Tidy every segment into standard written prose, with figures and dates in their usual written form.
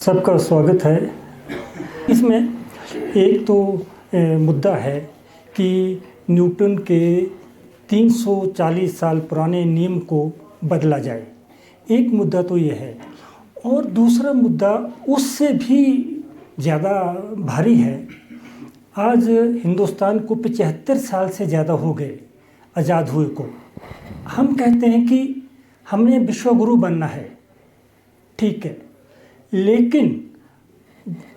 सबका स्वागत है। इसमें एक तो मुद्दा है कि न्यूटन के 340 साल पुराने नियम को बदला जाए। एक मुद्दा तो ये है, और दूसरा मुद्दा उससे भी ज़्यादा भारी है। आज हिंदुस्तान को 75 साल से ज़्यादा हो गए आज़ाद हुए को। हम कहते हैं कि हमने विश्वगुरु बनना है, ठीक है, लेकिन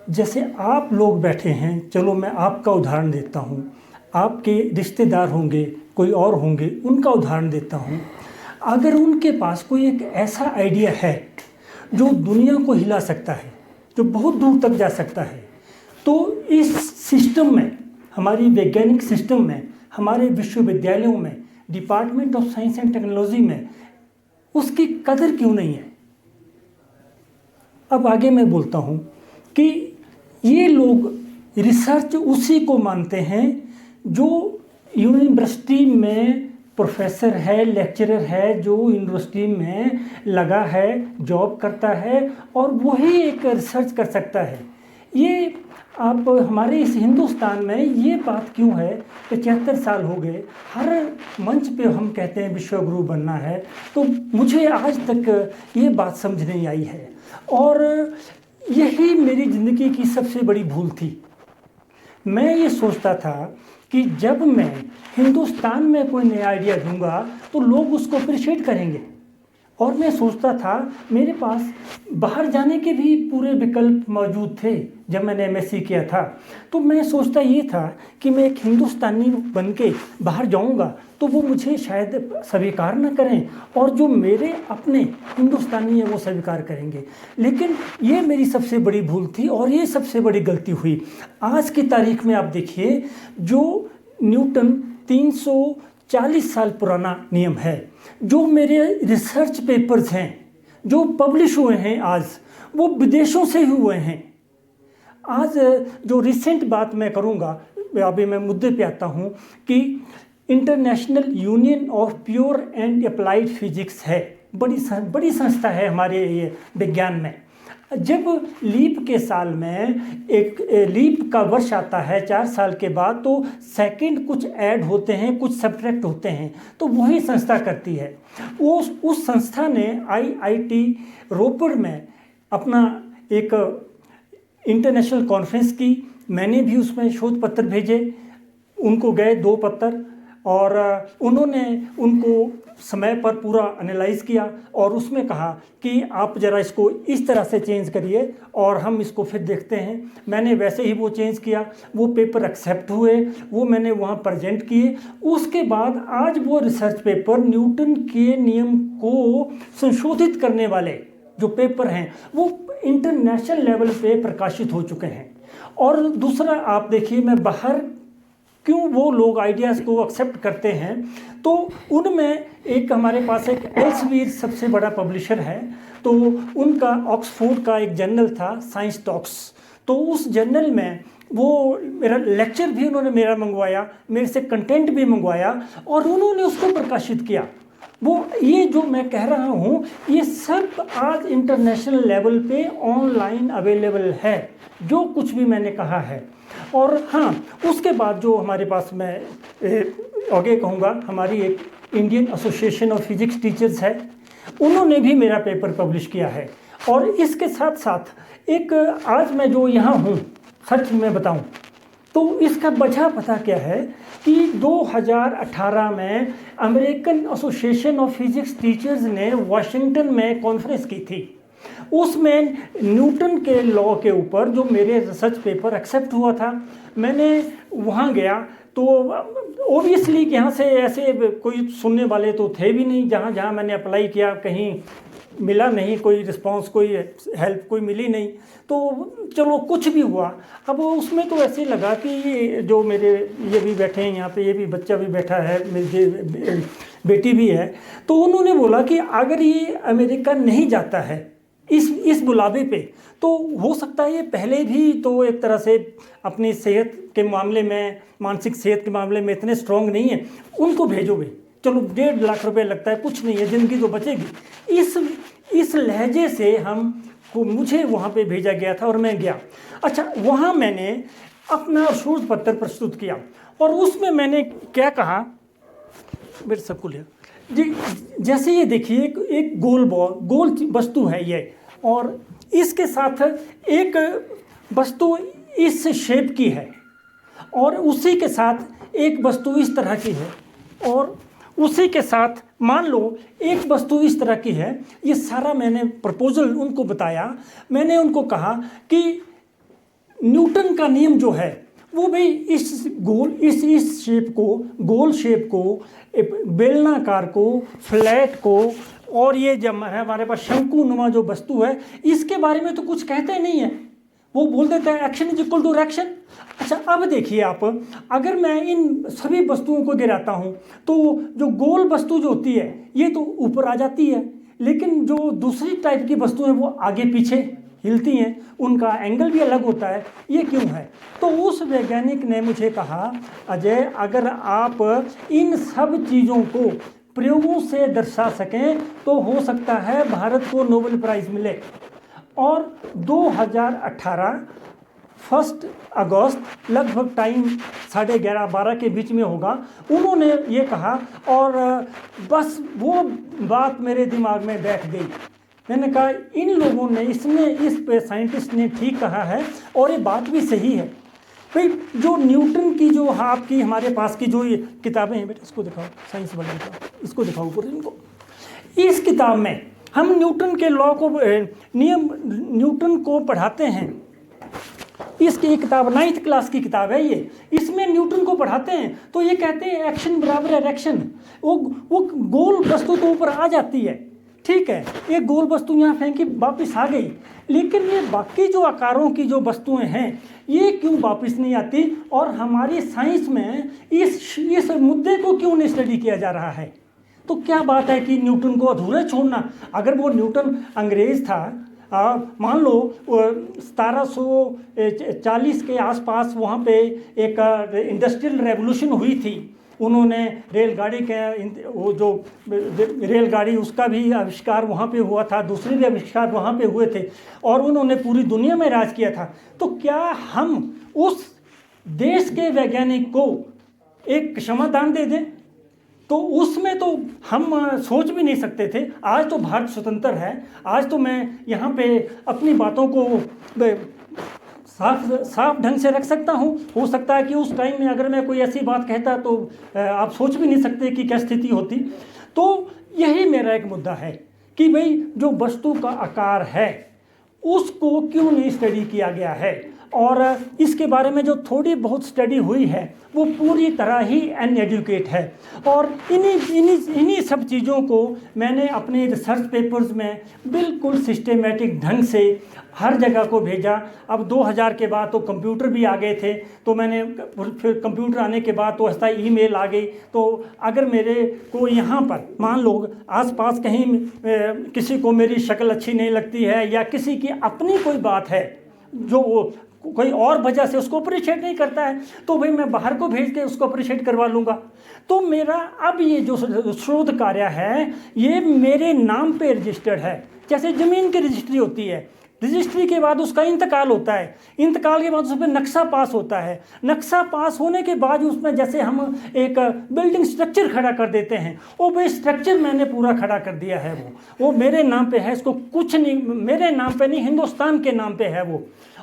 जैसे आप लोग बैठे हैं, चलो मैं आपका उदाहरण देता हूँ, आपके रिश्तेदार होंगे, कोई और होंगे, उनका उदाहरण देता हूँ। अगर उनके पास कोई एक ऐसा आइडिया है जो दुनिया को हिला सकता है, जो बहुत दूर तक जा सकता है, तो इस सिस्टम में, हमारी वैज्ञानिक सिस्टम में, हमारे विश्वविद्यालयों में, department of science and technology में उसकी कदर क्यों नहीं है। अब आगे मैं बोलता हूँ कि ये लोग रिसर्च उसी को मानते हैं जो यूनिवर्सिटी में प्रोफेसर है, लेक्चरर है, जो यूनिवर्सिटी में लगा है, जॉब करता है, और वही एक रिसर्च कर सकता है। ये आप हमारे इस हिंदुस्तान में ये बात क्यों है, 75 साल हो गए, हर मंच पे हम कहते हैं विश्वगुरु बनना है। तो मुझे आज तक ये बात समझ नहीं आई है, और यही मेरी ज़िंदगी की सबसे बड़ी भूल थी। मैं ये सोचता था कि जब मैं हिंदुस्तान में कोई नया आइडिया दूंगा तो लोग उसको अप्रिशिएट करेंगे, और मैं सोचता था मेरे पास बाहर जाने के भी पूरे विकल्प मौजूद थे। जब मैंने एमएससी किया था तो मैं सोचता ये था कि मैं एक हिंदुस्तानी बन के बाहर जाऊंगा तो वो मुझे शायद स्वीकार न करें, और जो मेरे अपने हिंदुस्तानी हैं वो स्वीकार करेंगे। लेकिन ये मेरी सबसे बड़ी भूल थी, और ये सबसे बड़ी गलती हुई। आज की तारीख में आप देखिए, जो न्यूटन 340 साल पुराना नियम है, जो मेरे रिसर्च पेपर्स हैं जो पब्लिश हुए हैं आज, वो विदेशों से हुए हैं। आज जो रिसेंट बात मैं करूँगा, अभी मैं मुद्दे पे आता हूँ कि international union of pure and applied physics है, बड़ी संस्था है हमारे ये विज्ञान में। जब लीप के साल में एक लीप का वर्ष आता है 4 साल के बाद, तो सेकंड कुछ ऐड होते हैं, कुछ सब्ट्रैक्ट होते हैं, तो वही संस्था करती है। उस संस्था ने आईआईटी रोपड़ में अपना एक इंटरनेशनल कॉन्फ्रेंस की। मैंने भी उसमें शोध पत्र भेजे, उनको गए 2 पत्र, और उन्होंने उनको समय पर पूरा एनालाइज किया, और उसमें कहा कि आप ज़रा इसको इस तरह से चेंज करिए और हम इसको फिर देखते हैं। मैंने वैसे ही वो चेंज किया, वो पेपर एक्सेप्ट हुए, वो मैंने वहाँ प्रेजेंट किए। उसके बाद आज वो रिसर्च पेपर न्यूटन के नियम को संशोधित करने वाले जो पेपर हैं वो इंटरनेशनल लेवल पे प्रकाशित हो चुके हैं। और दूसरा आप देखिए, मैं बाहर क्यों वो लोग आइडियाज़ को एक्सेप्ट करते हैं, तो उनमें एक हमारे पास एक एल्सेवियर सबसे बड़ा पब्लिशर है, तो उनका ऑक्सफोर्ड का एक जर्नल था, साइंस टॉक्स। तो उस जर्नल में वो मेरा लेक्चर भी उन्होंने मेरा मंगवाया, मेरे से कंटेंट भी मंगवाया, और उन्होंने उसको प्रकाशित किया। वो ये जो मैं कह रहा हूँ, ये सब आज इंटरनेशनल लेवल पे ऑनलाइन अवेलेबल है, जो कुछ भी मैंने कहा है। और हाँ, उसके बाद जो हमारे पास, मैं आगे कहूँगा, हमारी एक Indian association of physics teachers है, उन्होंने भी मेरा पेपर पब्लिश किया है। और इसके साथ साथ एक आज मैं जो यहाँ हूँ, सच में बताऊँ तो इसका वजह पता क्या है कि 2018 में American association of physics teachers ने वाशिंगटन में कॉन्फ्रेंस की थी। उसमें न्यूटन के लॉ के ऊपर जो मेरे रिसर्च पेपर एक्सेप्ट हुआ था, मैंने वहाँ गया तो ओबियसली यहाँ से ऐसे कोई सुनने वाले तो थे भी नहीं। जहाँ जहाँ मैंने अप्लाई किया कहीं मिला नहीं, कोई रिस्पांस, कोई हेल्प कोई मिली नहीं। तो चलो कुछ भी हुआ। अब उसमें तो ऐसे लगा कि जो मेरे ये भी बैठे हैं यहाँ पे, ये भी बच्चा भी बैठा है, मेरी बेटी भी है, तो उन्होंने बोला कि अगर ये अमेरिका नहीं जाता है इस बुलावे पे, तो हो सकता है ये पहले भी तो एक तरह से अपनी सेहत के मामले में, मानसिक सेहत के मामले में इतने स्ट्रांग नहीं है, उनको भेजोगे, चलो 1.5 लाख रुपए लगता है, कुछ नहीं है, ज़िंदगी तो बचेगी। इस लहजे से हम को मुझे वहाँ पे भेजा गया था और मैं गया। अच्छा, वहाँ मैंने अपना शोध पत्र प्रस्तुत किया और उसमें मैंने क्या कहा, मेरे सबको लिया जी, जैसे ये देखिए एक गोल वस्तु है ये, और इसके साथ एक वस्तु इस शेप की है, और उसी के साथ एक वस्तु इस तरह की है, और उसी के साथ मान लो एक वस्तु इस तरह की है। ये सारा मैंने प्रपोजल उनको बताया। मैंने उनको कहा कि न्यूटन का नियम जो है वो भाई इस शेप को, गोल शेप को, बेलनाकार को, फ्लैट को, और ये जब है हमारे पास शंकुनुमा जो वस्तु है, इसके बारे में तो कुछ कहते नहीं है। वो बोल देते हैं action is equal to reaction. अच्छा, अब देखिए आप, अगर मैं इन सभी वस्तुओं को गिराता हूँ तो जो गोल वस्तु जो होती है ये तो ऊपर आ जाती है, लेकिन जो दूसरी टाइप की वस्तुएं वो आगे पीछे हिलती हैं, उनका एंगल भी अलग होता है। ये क्यों है? तो उस वैज्ञानिक ने मुझे कहा, अजय, अगर आप इन सब चीज़ों को प्रयोगों से दर्शा सकें तो हो सकता है भारत को नोबेल प्राइज़ मिले। और 2018 1 अगस्त लगभग टाइम 11:30-12 के बीच में होगा, उन्होंने ये कहा, और बस वो बात मेरे दिमाग में बैठ गई। मैंने कहा इन लोगों ने, इस पे साइंटिस्ट ने ठीक कहा है, और ये बात भी सही है। भाई जो न्यूटन की जो आपकी हमारे पास की जो ये किताबें हैं, बेटा इसको दिखाओ, साइंस वाले दिखाओ, इसको दिखाओ पूरे इनको। इस किताब में हम न्यूटन के लॉ को, नियम न्यूटन को पढ़ाते हैं। इसकी एक किताब 9th क्लास की किताब है ये, इसमें न्यूटन को पढ़ाते हैं। तो ये कहते हैं एक्शन बराबर है रिएक्शन। वो गोल वस्तु तो ऊपर आ जाती है, ठीक है, एक गोल वस्तु यहाँ फेंकी वापस आ गई, लेकिन ये बाकी जो आकारों की जो वस्तुएं हैं ये क्यों वापस नहीं आती? और हमारी साइंस में इस मुद्दे को क्यों नहीं स्टडी किया जा रहा है? तो क्या बात है कि न्यूटन को अधूरा छोड़ना? अगर वो न्यूटन अंग्रेज़ था, मान लो 1740 के आसपास वहाँ पे एक इंडस्ट्रियल रेवोल्यूशन हुई थी, उन्होंने रेलगाड़ी के, वो जो रेलगाड़ी उसका भी आविष्कार वहाँ पे हुआ था, दूसरे भी आविष्कार वहाँ पे हुए थे, और उन्होंने पूरी दुनिया में राज किया था। तो क्या हम उस देश के वैज्ञानिक को एक क्षमादान दे दें? तो उसमें तो हम सोच भी नहीं सकते थे। आज तो भारत स्वतंत्र है, आज तो मैं यहाँ पे अपनी बातों को साफ ढंग से रख सकता हूँ। हो सकता है कि उस टाइम में अगर मैं कोई ऐसी बात कहता तो आप सोच भी नहीं सकते कि क्या स्थिति होती। तो यही मेरा एक मुद्दा है कि भाई जो वस्तु का आकार है उसको क्यों नहीं स्टडी किया गया है, और इसके बारे में जो थोड़ी बहुत स्टडी हुई है वो पूरी तरह ही अनएडुकेट है। और इन्हीं सब चीज़ों को मैंने अपने रिसर्च पेपर्स में बिल्कुल सिस्टेमेटिक ढंग से हर जगह को भेजा। अब 2000 के बाद तो कंप्यूटर भी आ गए थे, तो मैंने फिर कंप्यूटर आने के बाद तो ऐसा ईमेल आ गई। तो अगर मेरे को यहाँ पर मान लो आसपास कहीं किसी को मेरी शक्ल अच्छी नहीं लगती है, या किसी की अपनी कोई बात है जो वो कोई और वजह से उसको अप्रिशिएट नहीं करता है, तो भाई मैं बाहर को भेज के उसको अप्रिशिएट करवा लूँगा। तो मेरा अब ये जो शोध कार्य है ये मेरे नाम पे रजिस्टर्ड है। जैसे ज़मीन की रजिस्ट्री होती है, रजिस्ट्री के बाद उसका इंतकाल होता है, इंतकाल के बाद उस पर नक्शा पास होता है, नक्शा पास होने के बाद उसमें जैसे हम एक बिल्डिंग स्ट्रक्चर खड़ा कर देते हैं, वो भाई स्ट्रक्चर मैंने पूरा खड़ा कर दिया है, वो मेरे नाम पे है, इसको कुछ नहीं, मेरे नाम पे नहीं, हिंदुस्तान के नाम पे है वो।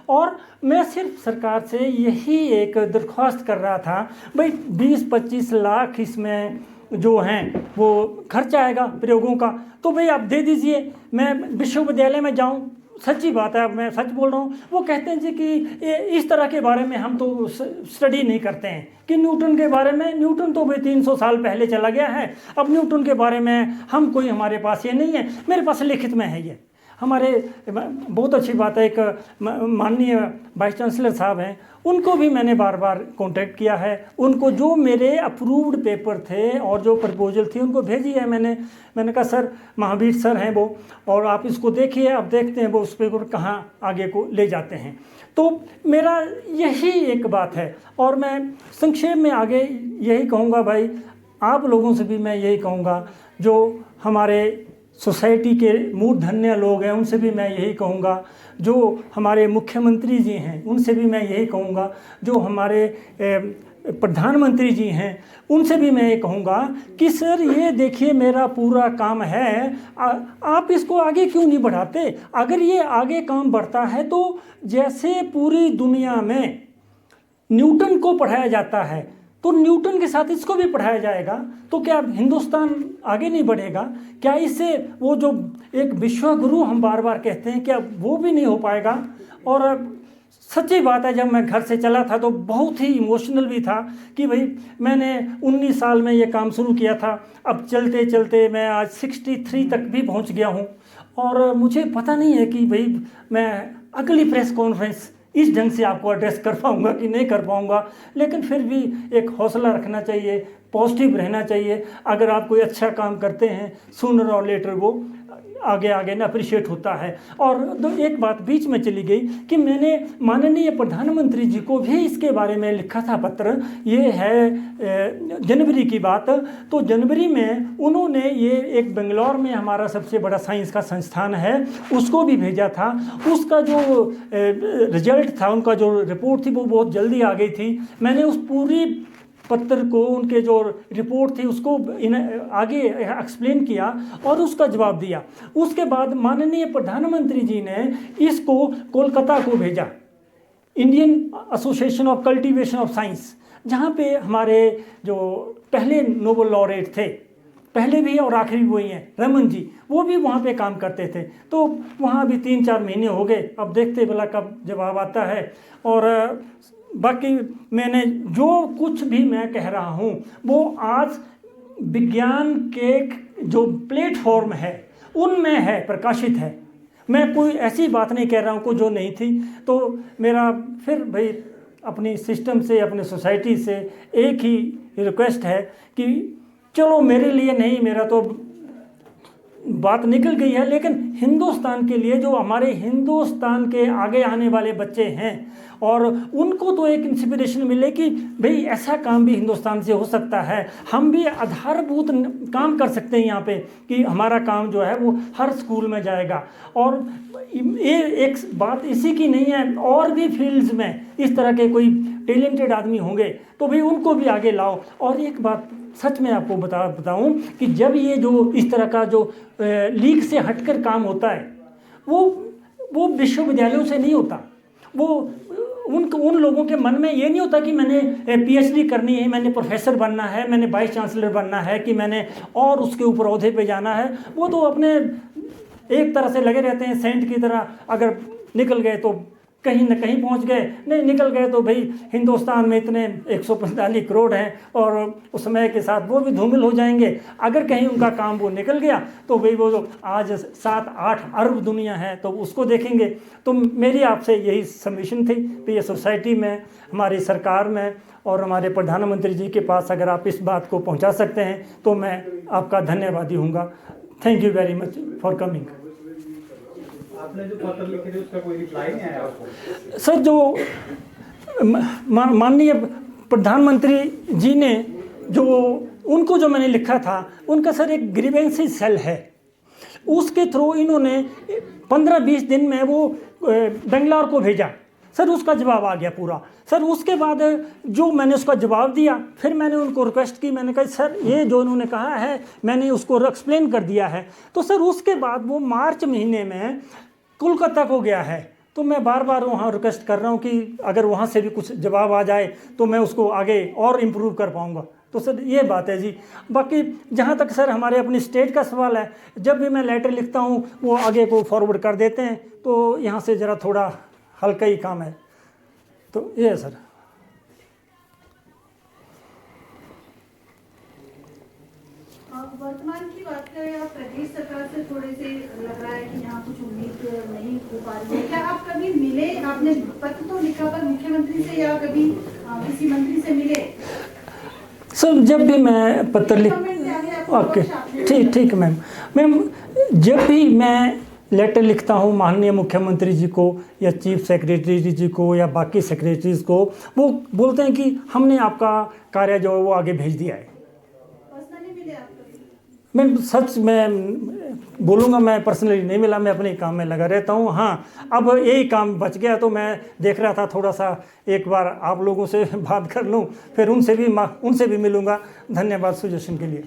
और मैं सिर्फ सरकार से यही एक दरख्वास्त कर रहा था, भाई 20-25 लाख इसमें जो हैं वो खर्च आएगा प्रयोगों का, तो भाई आप दे दीजिए, मैं विश्वविद्यालय में जाऊं। सच्ची बात है, मैं सच बोल रहा हूँ। वो कहते हैं जी कि इस तरह के बारे में हम तो स्टडी नहीं करते हैं, कि न्यूटन के बारे में, न्यूटन तो भाई 300 साल पहले चला गया है, अब न्यूटन के बारे में हम कोई, हमारे पास ये नहीं है, मेरे पास लिखित में है ये। हमारे बहुत अच्छी बात है, एक माननीय वाइस चांसलर साहब हैं, उनको भी मैंने बार बार कांटेक्ट किया है, उनको जो मेरे अप्रूव्ड पेपर थे और जो प्रपोजल थी उनको भेजी है मैंने कहा सर, महावीर सर हैं वो, और आप इसको देखिए, अब देखते हैं वो उस पेपर कहाँ आगे को ले जाते हैं। तो मेरा यही एक बात है, और मैं संक्षेप में आगे यही कहूँगा भाई, आप लोगों से भी मैं यही कहूँगा, जो हमारे सोसाइटी के मूर्धन्य लोग हैं उनसे भी मैं यही कहूँगा, जो हमारे मुख्यमंत्री जी हैं उनसे भी मैं यही कहूँगा, जो हमारे प्रधानमंत्री जी हैं उनसे भी मैं ये कहूँगा कि सर ये देखिए मेरा पूरा काम है, आप इसको आगे क्यों नहीं बढ़ाते? अगर ये आगे काम बढ़ता है तो जैसे पूरी दुनिया में न्यूटन को पढ़ाया जाता है तो न्यूटन के साथ इसको भी पढ़ाया जाएगा, तो क्या हिंदुस्तान आगे नहीं बढ़ेगा? क्या इससे वो जो एक विश्व गुरु हम बार बार कहते हैं, क्या वो भी नहीं हो पाएगा? और सच्ची बात है, जब मैं घर से चला था तो बहुत ही इमोशनल भी था कि भाई मैंने 19 साल में ये काम शुरू किया था, अब चलते चलते मैं आज 63 तक भी पहुंच गया हूं, और मुझे पता नहीं है कि भाई मैं अगली प्रेस कॉन्फ्रेंस इस ढंग से आपको एड्रेस कर पाऊंगा कि नहीं कर पाऊंगा, लेकिन फिर भी एक हौसला रखना चाहिए, पॉजिटिव रहना चाहिए। अगर आप कोई अच्छा काम करते हैं, सूनर और लेटर वो आगे आगे ना अप्रिशिएट होता है। और एक बात बीच में चली गई कि मैंने माननीय प्रधानमंत्री जी को भी इसके बारे में लिखा था पत्र, ये है जनवरी की बात। तो जनवरी में उन्होंने ये एक बेंगलोर में हमारा सबसे बड़ा साइंस का संस्थान है उसको भी भेजा था। उसका जो रिजल्ट था, उनका जो रिपोर्ट थी वो बहुत जल्दी आ गई थी। मैंने उस पूरी पत्र को, उनके जो रिपोर्ट थी उसको आगे एक्सप्लेन किया और उसका जवाब दिया। उसके बाद माननीय प्रधानमंत्री जी ने इसको कोलकाता को भेजा, Indian association of cultivation of science, जहाँ पे हमारे जो पहले नोबेल लॉरेट थे, पहले भी और आखिरी वही हैं, रमन जी, वो भी वहाँ पे काम करते थे। तो वहाँ भी 3-4 महीने हो गए, अब देखते भला कब जवाब आता है। और बाकी मैंने जो कुछ भी मैं कह रहा हूँ वो आज विज्ञान के जो प्लेटफॉर्म है उनमें है, प्रकाशित है। मैं कोई ऐसी बात नहीं कह रहा हूँ को जो नहीं थी। तो मेरा फिर भाई अपनी सिस्टम से, अपनी सोसाइटी से एक ही रिक्वेस्ट है कि चलो मेरे लिए नहीं, मेरा तो बात निकल गई है, लेकिन हिंदुस्तान के लिए, जो हमारे हिंदुस्तान के आगे आने वाले बच्चे हैं, और उनको तो एक इंस्पिरेशन मिले कि भाई ऐसा काम भी हिंदुस्तान से हो सकता है, हम भी आधारभूत काम कर सकते हैं यहाँ पे, कि हमारा काम जो है वो हर स्कूल में जाएगा। और ये एक बात इसी की नहीं है, और भी फील्ड्स में इस तरह के कोई टैलेंटेड आदमी होंगे तो भाई उनको भी आगे लाओ। और एक बात सच में आपको बताऊं कि जब ये जो इस तरह का जो लीग से हटकर काम होता है वो विश्वविद्यालयों से नहीं होता। वो उन लोगों के मन में ये नहीं होता कि मैंने पीएचडी करनी है, मैंने प्रोफेसर बनना है, मैंने वाइस चांसलर बनना है, कि मैंने और उसके ऊपर ओहदे पे जाना है। वो तो अपने एक तरह से लगे रहते हैं सेंट की तरह, अगर निकल गए तो कहीं न कहीं पहुंच गए, नहीं निकल गए तो भाई हिंदुस्तान में इतने 145 करोड़ हैं और उस समय के साथ वो भी धूमिल हो जाएंगे। अगर कहीं उनका काम वो निकल गया तो भाई वो जो आज 7-8 अरब दुनिया है तो उसको देखेंगे। तो मेरी आपसे यही सबमिशन थी कि ये सोसाइटी में, हमारी सरकार में और हमारे प्रधानमंत्री जी के पास अगर आप इस बात को पहुँचा सकते हैं तो मैं आपका धन्यवादी हूँगा। Thank you very much for coming. आपने जो पत्र लिखे थे उसका कोई रिप्लाई नहीं आया आपको? सर, जो माननीय प्रधानमंत्री जी ने जो उनको जो मैंने लिखा था, उनका सर एक ग्रीवेंसी सेल है, उसके थ्रू इन्होंने 15-20 दिन में वो बेंगलोर को भेजा। सर उसका जवाब आ गया पूरा। सर उसके बाद जो मैंने उसका जवाब दिया, फिर मैंने उनको रिक्वेस्ट की, मैंने कहा सर ये जो उन्होंने कहा है मैंने उसको एक्सप्लेन कर दिया है। तो सर उसके बाद वो मार्च महीने में कोलकाता को गया है। तो मैं बार बार वहाँ रिक्वेस्ट कर रहा हूँ कि अगर वहाँ से भी कुछ जवाब आ जाए तो मैं उसको आगे और इम्प्रूव कर पाऊँगा। तो सर ये बात है जी। बाकी जहाँ तक सर हमारे अपनी स्टेट का सवाल है, जब भी मैं लेटर लिखता हूँ वो आगे को फॉरवर्ड कर देते हैं, तो यहाँ से ज़रा थोड़ा हल्का ही काम है। तो ये है सर। वर्तमान की बात करें, आप प्रदेश सरकार से थोड़े से लग रहा है कि यहाँ कुछ उम्मीद नहीं हो पा रही है। क्या आप कभी मिले, आपने पत्र तो लिखा पर मुख्यमंत्री से या कभी किसी मंत्री से मिले? सर जब भी मैं पत्र लिख, ओके ठीक मैम, जब भी मैं लेटर लिखता हूँ माननीय मुख्यमंत्री जी को या चीफ सेक्रेटरी जी को या बाकी सेक्रेटरीज को, वो बोलते हैं कि हमने आपका कार्य जो है वो आगे भेज दिया है। मैं सच मैं बोलूँगा, मैं पर्सनली नहीं मिला, मैं अपने काम में लगा रहता हूँ। हाँ, अब यही काम बच गया तो मैं देख रहा था थोड़ा सा एक बार आप लोगों से बात कर लूँ, फिर उनसे भी मिलूँगा। धन्यवाद सजेशन के लिए।